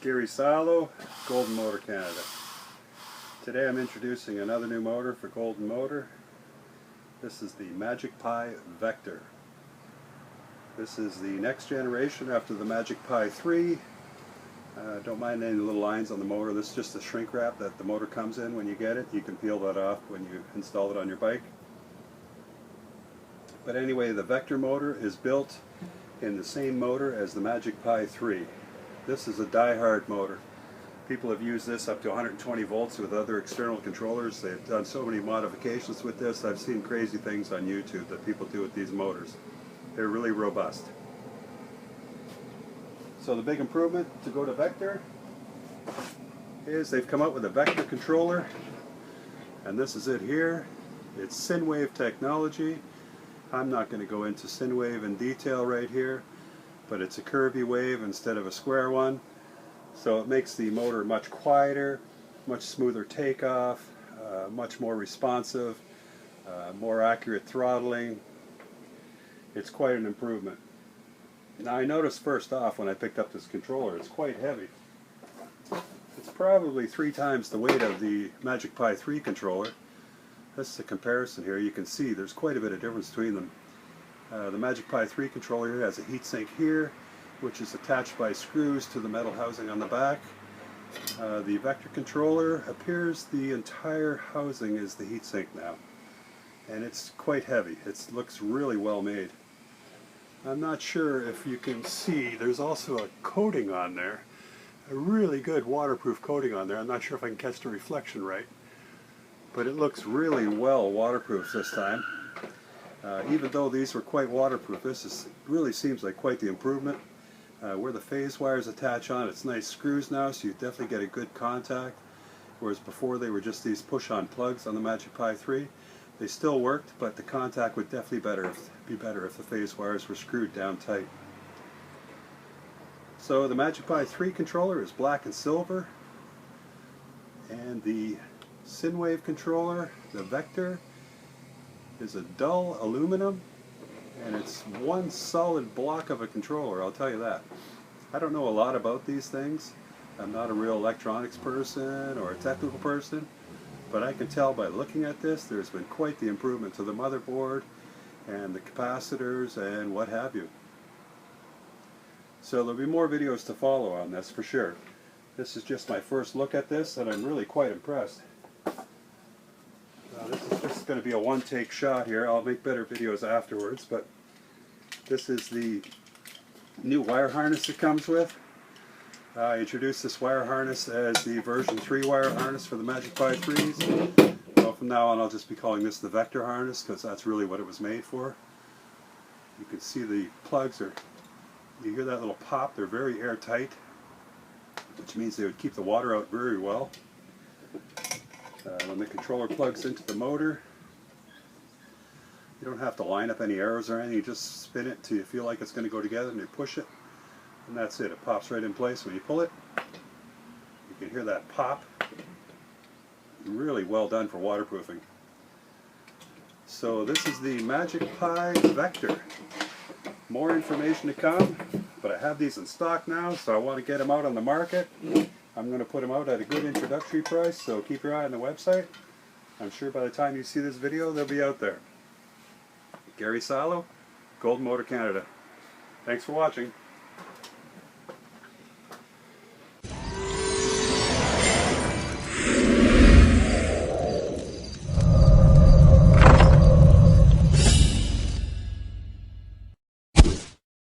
Gary Silo, Golden Motor Canada. Today I'm introducing another new motor for Golden Motor. This is the Magic Pi Vector. This is the next generation after the Magic Pi 3. Don't mind any little lines on the motor. This is just the shrink wrap that the motor comes in when you get it. You can peel that off when you install it on your bike. But anyway, the Vector motor is built in the same motor as the Magic Pi 3. This is a die-hard motor. People have used this up to 120 volts with other external controllers. They've done so many modifications with this. I've seen crazy things on YouTube that people do with these motors. They're really robust. So the big improvement to go to Vector is they've come out with a Vector controller, and this is it here. It's Sinewave Technology. I'm not going to go into Sinewave in detail right here, but it's a curvy wave instead of a square one. So it makes the motor much quieter, much smoother takeoff, much more responsive, more accurate throttling. It's quite an improvement. Now I noticed first off when I picked up this controller, it's quite heavy. It's probably 3 times the weight of the Magic Pi 3 controller. This is a comparison here. You can see there's quite a bit of difference between them. The Magic Pi 3 controller here has a heatsink here, which is attached by screws to the metal housing on the back. The Vector controller appears the entire housing is the heatsink now, and it's quite heavy. It looks really well made. I'm not sure if you can see, there's also a coating on there, a really good waterproof coating on there. I'm not sure if I can catch the reflection right, but it looks really well waterproof this time. Even though these were quite waterproof, this really seems like quite the improvement. Where the phase wires attach on, it's nice screws now, so you definitely get a good contact. Whereas before they were just these push-on plugs on the Magic Pi 3. They still worked, but the contact would definitely be better if the phase wires were screwed down tight. So the Magic Pi 3 controller is black and silver, and the Sinewave controller, the Vector, is a dull aluminum. And it's one solid block of a controller, I'll tell you that. I don't know a lot about these things. I'm not a real electronics person or a technical person, but I can tell by looking at this there's been quite the improvement to the motherboard and the capacitors and what have you. So there'll be more videos to follow on this for sure. This is just my first look at this, and I'm really quite impressed. This is just going to be a one-take shot here. I'll make better videos afterwards, but this is the new wire harness it comes with. I introduced this wire harness as the version 3 wire harness for the Magic Pi 3s. Well, from now on I'll just be calling this the Vector harness, because that's really what it was made for. You can see the plugs are, you hear that little pop, they're very airtight, which means they would keep the water out very well. When the controller plugs into the motor, you don't have to line up any arrows or anything. You just spin it till you feel like it's going to go together, and you push it, and that's it. It pops right in place. When you pull it, you can hear that pop. Really well done for waterproofing. So this is the Magic Pi Vector. More information to come, but I have these in stock now, so I want to get them out on the market. I'm going to put them out at a good introductory price, so keep your eye on the website. I'm sure by the time you see this video, they'll be out there. Gary Silo, Golden Motor Canada. Thanks for watching.